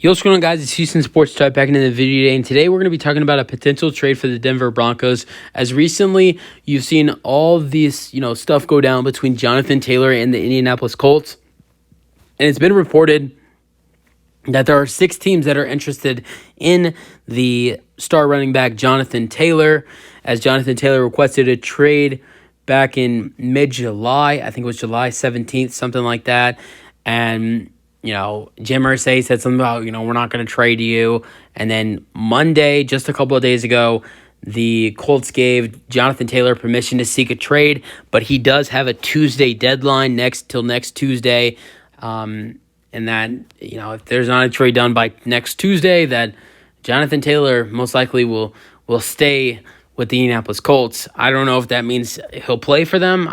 Yo, what's going on, guys? It's Houston Sports Talk back into the video today, and today we're going to be talking about a potential trade for the Denver Broncos. As recently, you've seen all this, stuff go down between Jonathan Taylor and the Indianapolis Colts, and it's been reported that there are 6 teams that are interested in the star running back Jonathan Taylor, as Jonathan Taylor requested a trade back in mid-July. I think it was July 17th, something like that, and Jim Irsay said something about, we're not going to trade you. And then Monday, just a couple of days ago, the Colts gave Jonathan Taylor permission to seek a trade, but he does have a Tuesday deadline till next Tuesday. And that, if there's not a trade done by next Tuesday, that Jonathan Taylor most likely will stay with the Indianapolis Colts. I don't know if that means he'll play for them.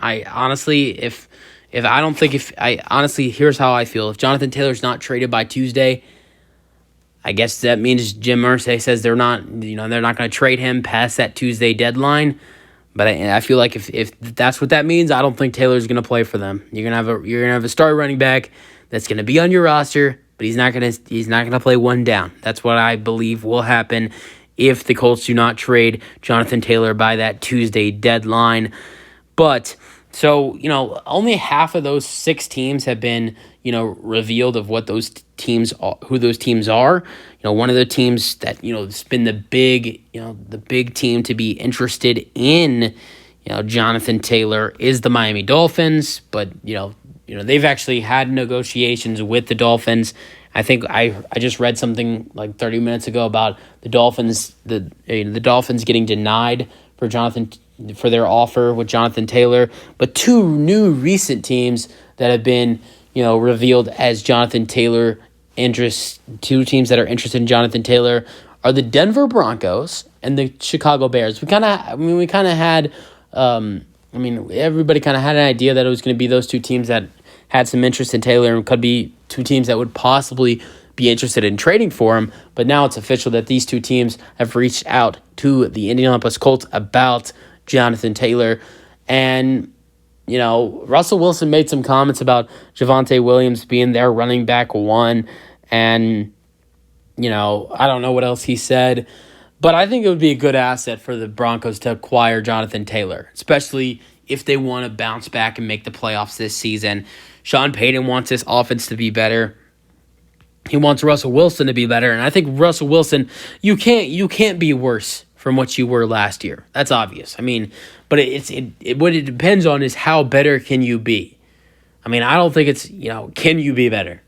Here's how I feel. If Jonathan Taylor's not traded by Tuesday, I guess that means Jim Irsay says they're not going to trade him past that Tuesday deadline. But I feel like if that's what that means, I don't think Taylor's going to play for them. You're gonna have a star running back that's going to be on your roster, but he's not going to play one down. That's what I believe will happen if the Colts do not trade Jonathan Taylor by that Tuesday deadline. But so, only half of those 6 teams have been, revealed of what those teams are, who those teams are. One of the teams that, it's been the big team to be interested in, Jonathan Taylor is the Miami Dolphins, but, they've actually had negotiations with the Dolphins. I think I just read something like 30 minutes ago about the Dolphins, the Dolphins getting denied for their offer with Jonathan Taylor, but 2 new recent teams that have been, revealed as Jonathan Taylor interests. 2 teams that are interested in Jonathan Taylor are the Denver Broncos and the Chicago Bears. Everybody kind of had an idea that it was going to be those 2 teams that had some interest in Taylor and could be 2 teams that would possibly be interested in trading for him. But now it's official that these 2 teams have reached out to the Indianapolis Colts about Jonathan Taylor. And, Russell Wilson made some comments about Javonte Williams being their running back 1. And, I don't know what else he said. But I think it would be a good asset for the Broncos to acquire Jonathan Taylor, especially if they want to bounce back and make the playoffs this season. Sean Payton wants this offense to be better. He wants Russell Wilson to be better. And I think Russell Wilson, you can't be worse from what you were last year. That's obvious. But what it depends on is how better can you be. I don't think it's, can you be better?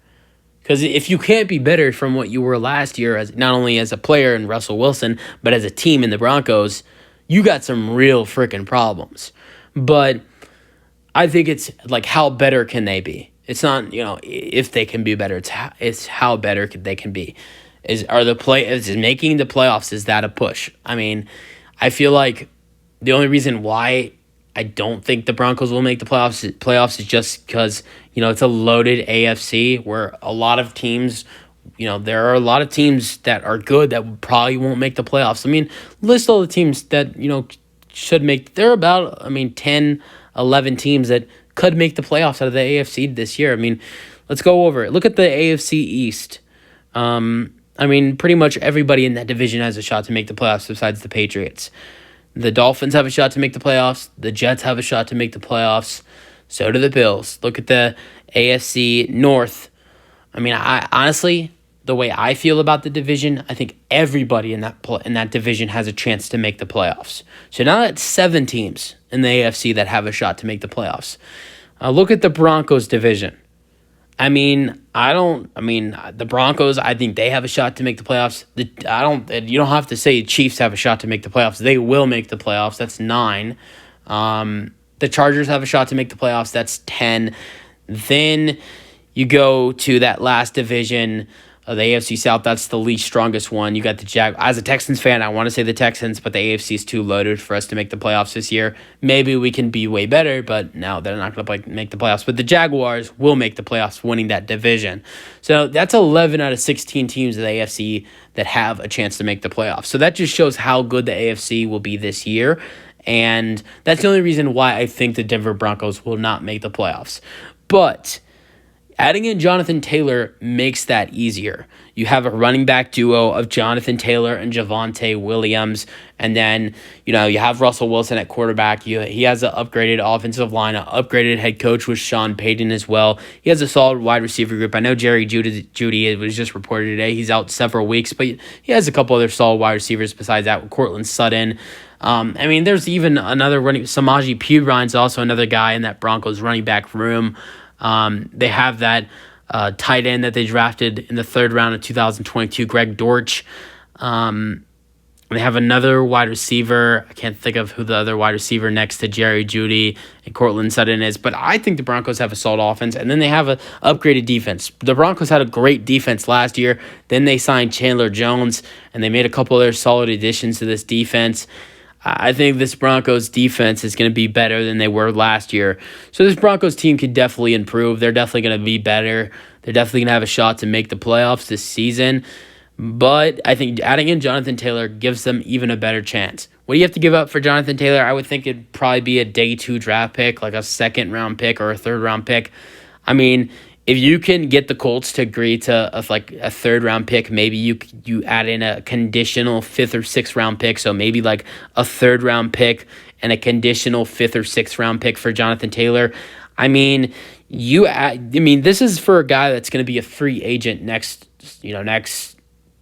Because if you can't be better from what you were last year, as not only as a player in Russell Wilson, but as a team in the Broncos, you got some real freaking problems. But I think it's like, how better can they be? It's not, if they can be better. It's how better they can be. Is making the playoffs, is that a push? I feel like the only reason why I don't think the Broncos will make the playoffs is just because, it's a loaded AFC where a lot of teams, there are a lot of teams that are good that probably won't make the playoffs. List all the teams that, should make, there are about, 10, 11 teams that could make the playoffs out of the AFC this year. Let's go over it. Look at the AFC East. Pretty much everybody in that division has a shot to make the playoffs besides the Patriots. The Dolphins have a shot to make the playoffs. The Jets have a shot to make the playoffs. So do the Bills. Look at the AFC North. I honestly, the way I feel about the division, I think everybody in that division has a chance to make the playoffs. So now that's 7 teams in the AFC that have a shot to make the playoffs. Look at the Broncos division. The Broncos, I think they have a shot to make the playoffs. You don't have to say Chiefs have a shot to make the playoffs. They will make the playoffs. That's 9. The Chargers have a shot to make the playoffs. That's 10. Then you go to that last division of the AFC South. That's the least strongest one. You got the As a Texans fan, I want to say the Texans, but the AFC is too loaded for us to make the playoffs this year. Maybe we can be way better, but no, they're not going to make the playoffs. But the Jaguars will make the playoffs, winning that division. So that's 11 out of 16 teams of the AFC that have a chance to make the playoffs. So that just shows how good the AFC will be this year. And that's the only reason why I think the Denver Broncos will not make the playoffs. But Adding in Jonathan Taylor makes that easier. You have a running back duo of Jonathan Taylor and Javonte Williams, and then you have Russell Wilson at quarterback. He has an upgraded offensive line, an upgraded head coach with Sean Payton as well. He has a solid wide receiver group. I know Jerry Jeudy was just reported today. He's out several weeks, but he has a couple other solid wide receivers besides that with Cortland Sutton. There's even another running. Samaje Perine's also another guy in that Broncos running back room. They have that tight end that they drafted in the third round of 2022, Greg Dortch. They have another wide receiver. I can't think of who the other wide receiver next to Jerry Jeudy and Cortland Sutton is, but I think the Broncos have a solid offense, and then they have an upgraded defense. The Broncos had a great defense last year. Then they signed Chandler Jones, and they made a couple other solid additions to this defense. I think this Broncos defense is going to be better than they were last year. So this Broncos team could definitely improve. They're definitely going to be better. They're definitely going to have a shot to make the playoffs this season. But I think adding in Jonathan Taylor gives them even a better chance. What do you have to give up for Jonathan Taylor? I would think it'd probably be a day 2 draft pick, like a second-round pick or a third-round pick. If you can get the Colts to agree to a third-round pick, maybe you add in a conditional 5th or 6th-round pick, so maybe like a third-round pick and a conditional 5th or 6th-round pick for Jonathan Taylor. This is for a guy that's going to be a free agent next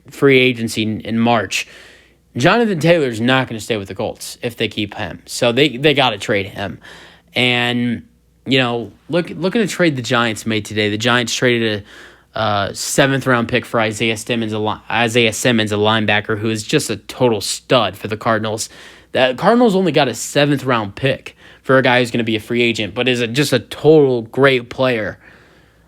free agency in March. Jonathan Taylor's not going to stay with the Colts if they keep him, so they got to trade him. And look at a trade the Giants made today. The Giants traded a 7th-round pick for Isaiah Simmons, a linebacker who is just a total stud for the Cardinals. The Cardinals only got a 7th-round pick for a guy who's going to be a free agent, but is just a total great player.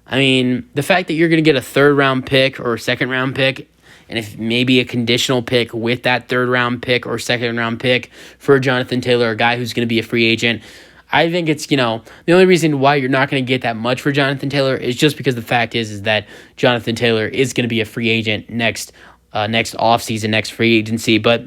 The fact that you're going to get a 3rd-round pick or a 2nd-round pick, and if maybe a conditional pick with that 3rd-round pick or 2nd-round pick for Jonathan Taylor, a guy who's going to be a free agent, I think it's, the only reason why you're not going to get that much for Jonathan Taylor is just because the fact is that Jonathan Taylor is going to be a free agent next offseason, next free agency. But,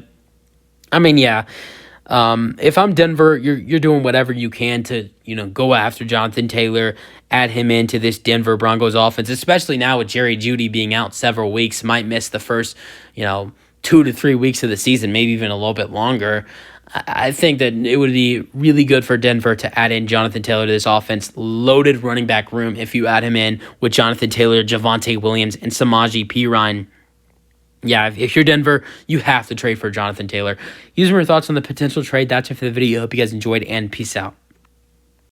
if I'm Denver, you're doing whatever you can to, go after Jonathan Taylor, add him into this Denver Broncos offense, especially now with Jerry Jeudy being out several weeks, might miss the first, 2 to 3 weeks of the season, maybe even a little bit longer. I think that it would be really good for Denver to add in Jonathan Taylor to this offense. Loaded running back room if you add him in with Jonathan Taylor, Javonte Williams, and Samaje Perine. Yeah, if you're Denver, you have to trade for Jonathan Taylor. Use your thoughts on the potential trade. That's it for the video. Hope you guys enjoyed, and peace out.